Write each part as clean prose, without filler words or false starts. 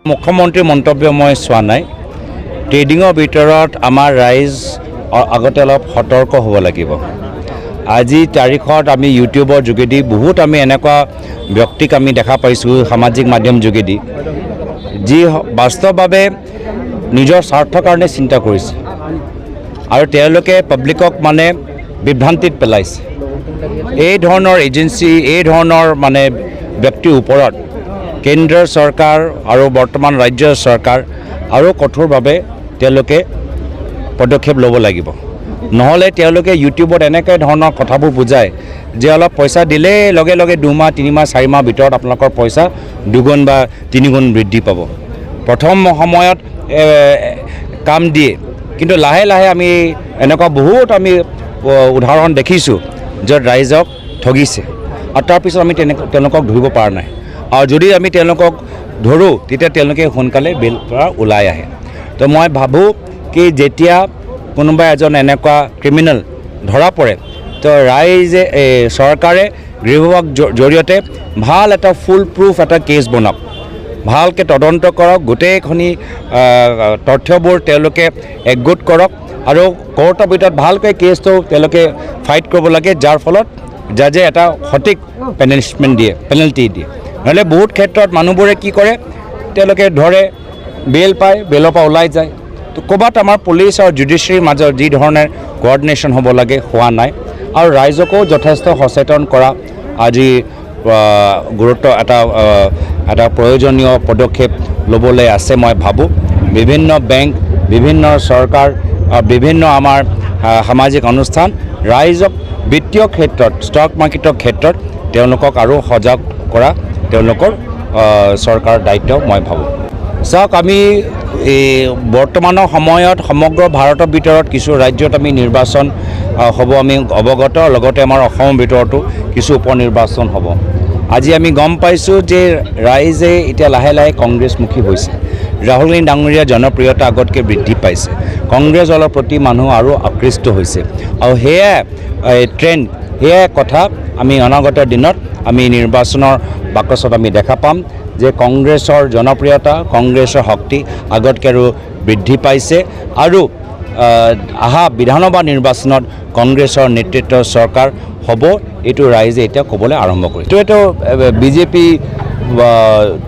মুখ্যমন্ত্ৰীৰ মন্তব্য মই চোৱা নাই। ট্ৰেডিঙৰ ভিতৰত আমাৰ ৰাইজ আগতে অলপ সতৰ্ক হ'ব লাগিব। আজি তাৰিখত আমি ইউটিউবৰ যোগেদি বহুত আমি এনেকুৱা ব্যক্তিক আমি দেখা পাইছোঁ সামাজিক মাধ্যম যোগেদি, যি বাস্তৱভাৱে নিজৰ স্বাৰ্থৰ কাৰণে চিন্তা কৰিছে আৰু তেওঁলোকে পাব্লিকক মানে বিভ্ৰান্তিত পেলাইছে। এই ধৰণৰ এজেঞ্চি, এই ধৰণৰ মানে ব্যক্তিৰ ওপৰত কেন্দ্ৰ চৰকাৰ আৰু বৰ্তমান ৰাজ্য চৰকাৰ আৰু কঠোৰভাৱে তেওঁলোকে পদক্ষেপ ল'ব লাগিব। নহ'লে তেওঁলোকে ইউটিউবত এনেকৈ ধৰণৰ কথাবোৰ বুজায় যে অলপ পইচা দিলেই লগে লগে 2 মাহ 3 মাহ 4 মাহ ভিতৰত আপোনালোকৰ পইচা 2 গুণ বা 3 গুণ বৃদ্ধি পাব। প্ৰথম সময়ত কাম দিয়ে, কিন্তু লাহে লাহে আমি এনেকুৱা বহুত আমি উদাহৰণ দেখিছোঁ য'ত ৰাইজক ঠগিছে আৰু তাৰপিছত আমি তেওঁলোকক ধৰিব পৰা নাই। আৰু যদি আমি তেওঁলোকক ধৰোঁ তেতিয়া তেওঁলোকে সোনকালে বেল পৰা ওলাই আহে। তো মই ভাবোঁ কি যেতিয়া কোনোবা এজন এনেকুৱা ক্ৰিমিনেল ধৰা পৰে তো ৰাইজে চৰকাৰে গৃহ বিভাগৰ জৰিয়তে ভাল এটা ফুল প্ৰুফ এটা কেছ বনাওক, ভালকৈ তদন্ত কৰক, গোটেইখিনি তথ্যবোৰ তেওঁলোকে একগোট কৰক আৰু কোৰ্টৰ ভিতৰত ভালকৈ কেছটো তেওঁলোকে ফাইট কৰিব লাগে, যাৰ ফলত জাজে এটা সঠিক পেনাল্টি দিয়ে। নহ'লে বহুত ক্ষেত্ৰত মানুহবোৰে কি কৰে, তেওঁলোকে ধৰে, বেল পায়, বেলৰ পৰা ওলাই যায়। তো ক'ৰবাত আমাৰ পুলিচ আৰু জুডিচিয়াৰীৰ মাজত যি ধৰণে কোঅৰ্ডিনেশ্যন হ'ব লাগে হোৱা নাই। আৰু ৰাইজকো যথেষ্ট সচেতন কৰা আজি গুৰুত্ব এটা প্ৰয়োজনীয় পদক্ষেপ ল'বলৈ আছে। মই ভাবোঁ বিভিন্ন বেংক, বিভিন্ন চৰকাৰ, বিভিন্ন আমাৰ সামাজিক অনুষ্ঠান ৰাইজক বিত্তীয় ক্ষেত্ৰত, ষ্টক মাৰ্কেটৰ ক্ষেত্ৰত তেওঁলোকক আৰু সজাগ কৰা তেওঁলোকৰ চৰকাৰৰ দায়িত্ব মই ভাবোঁ। চাওক, আমি বৰ্তমানৰ সময়ত সমগ্ৰ ভাৰতৰ ভিতৰত কিছু ৰাজ্যত আমি নিৰ্বাচন হ'ব, আমি অৱগত, লগতে আমাৰ অসমৰ ভিতৰতো কিছু উপ নিৰ্বাচন হ'ব। আজি আমি গম পাইছোঁ যে ৰাইজে এতিয়া লাহে লাহে কংগ্ৰেছমুখী হৈছে। ৰাহুল গান্ধী ডাঙৰীয়াৰ জনপ্ৰিয়তা আগতকৈ বৃদ্ধি পাইছে। কংগ্ৰেছ দলৰ প্ৰতি মানুহ আৰু আকৃষ্ট হৈছে আৰু সেয়াই ট্ৰেণ্ড, সেয়াই কথা আমি অনাগত দিনত আমি নিৰ্বাচনৰ বাকচত আমি দেখা পাম যে কংগ্ৰেছৰ জনপ্ৰিয়তা, কংগ্ৰেছৰ শক্তি আগতকৈ আৰু বৃদ্ধি পাইছে আৰু অহা বিধানসভা নিৰ্বাচনত কংগ্ৰেছৰ নেতৃত্বৰ চৰকাৰ হ'ব, এইটো ৰাইজে এতিয়া ক'বলৈ আৰম্ভ কৰিছে। এইটো বিজেপি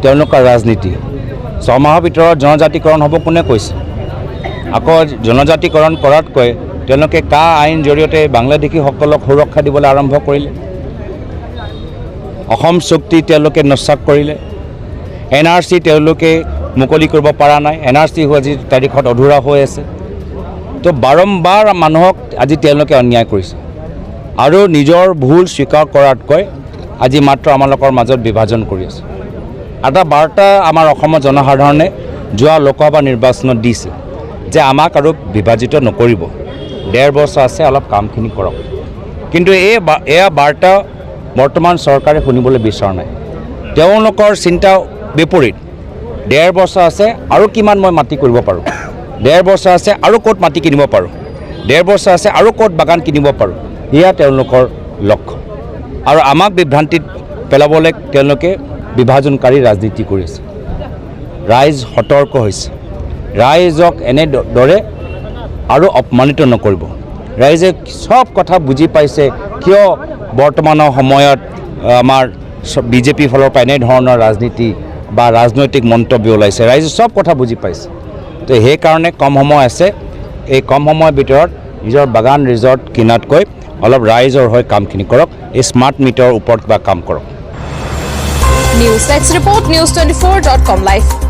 তেওঁলোকৰ ৰাজনীতি 6 মাহৰ ভিতৰত জনজাতিকৰণ হ'ব কোনে কৈছে? আকৌ জনজাতিকৰণ কৰাতকৈ তেওঁলোকে কা আইন জৰিয়তে বাংলাদেশীসকলক সুৰক্ষা দিবলৈ আৰম্ভ কৰিলে। অসম চুক্তি তেওঁলোকে নস্যাৎ কৰিলে। NRC তেওঁলোকে মুকলি কৰিব পৰা নাই। NRC আজি তাৰিখত অধুৰা হৈ আছে। তো বাৰম্বাৰ মানুহক আজি তেওঁলোকে অন্যায় কৰিছে আৰু নিজৰ ভুল স্বীকাৰ কৰাতকৈ আজি মাত্ৰ আমালোকৰ মাজত বিভাজন কৰি আছে। এটা বাৰ্তা আমাৰ অসমৰ জনসাধাৰণে যোৱা লোকসভা নিৰ্বাচনত দিছে যে আমাক আৰু বিভাজিত নকৰিব, 1.5 বছৰ আছে, অলপ কামখিনি কৰক। কিন্তু এয়া বাৰ্তা বৰ্তমান চৰকাৰে শুনিবলৈ বিচৰা নাই। তেওঁলোকৰ চিন্তা বিপৰীত, 1.5 বছৰ আছে আৰু কিমান মই মাটি কৰিব পাৰোঁ, 1.5 বছৰ আছে আৰু ক'ত মাটি কিনিব পাৰোঁ, 1.5 বছৰ আছে আৰু ক'ত বাগান কিনিব পাৰোঁ, এয়া তেওঁলোকৰ লক্ষ্য। আৰু আমাক বিভ্ৰান্তিত পেলাবলৈ তেওঁলোকে বিভাজনকাৰী ৰাজনীতি কৰিছে। ৰাইজ সতৰ্ক হৈছে, ৰাইজক এনেদৰে আৰু অপমানিত নকৰিব। ৰাইজে চব কথা বুজি পাইছে কিয় বৰ্তমানৰ সময়ত আমাৰ বিজেপিৰ ফালৰ পৰা এনেধৰণৰ ৰাজনীতি বা ৰাজনৈতিক মন্তব্য ওলাইছে। ৰাইজে চব কথা বুজি পাইছে। তো সেইকাৰণে কম সময় আছে, এই কম সময়ৰ ভিতৰত নিজৰ বাগান ৰিজৰ্ট কিনাতকৈ অলপ ৰাইজৰ হৈ কামখিনি কৰক, এই স্মাৰ্ট মিটাৰৰ ওপৰত কিবা কাম কৰক। News desk report, News24.com live.